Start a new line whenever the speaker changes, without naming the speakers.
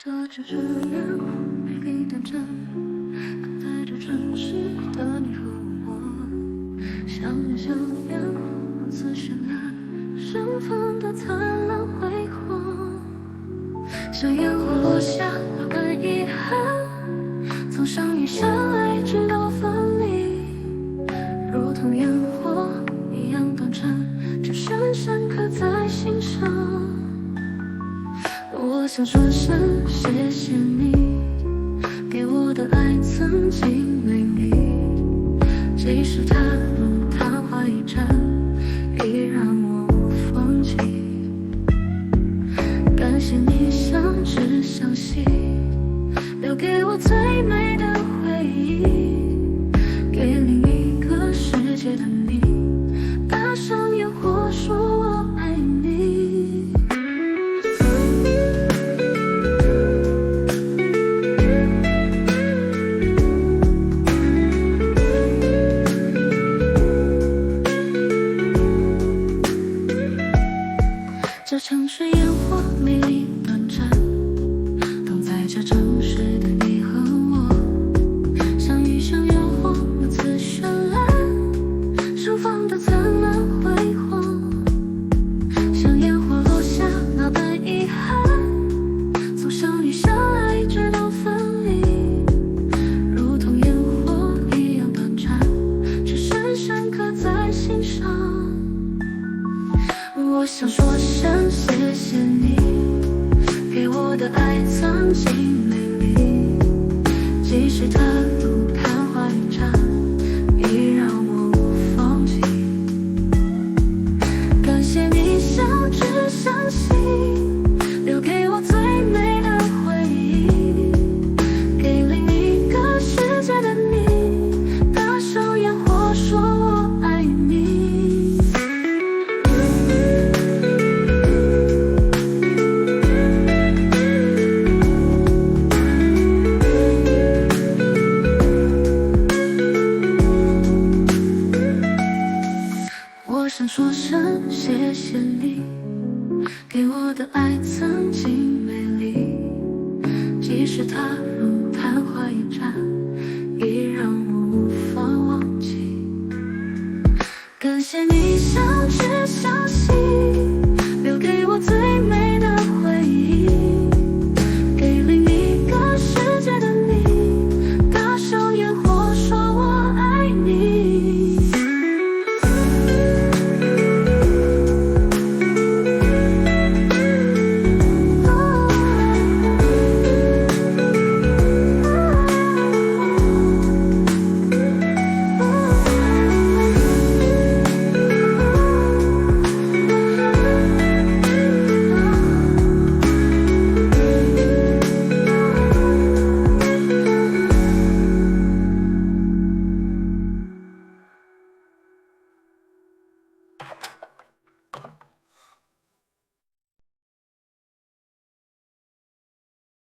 这只是烟火美丽短暂，等待着城市的你和我，相恋相恋，如此绚烂，盛放的灿烂辉煌，像烟火落下了的遗憾，从相遇相爱直到分离，如同烟火一样短暂，只深深刻在心上。我想说声谢谢你，给我的爱曾经美丽，即使它如昙花一绽，依然我无放弃。感谢你相知相惜，留给我最美的回忆，给另一个世界的你，搭上烟火说我爱你。这城市烟火美丽短暂，等在这城市的你和我，相遇像烟火如此绚烂，盛放的灿烂辉煌，像烟火落下那般遗憾，从相遇相爱直到分离，如同烟火一样短暂，只深深刻在心上。我想说声谢谢你，给我的爱曾经美丽，即使它如昙花一绽，依然我无放弃。感谢你相知相惜，留给我最美的回忆，给另一个世界的你，搭上烟火说我爱你。我想说声谢谢你，给我的爱曾经美丽，即使它如昙花一绽。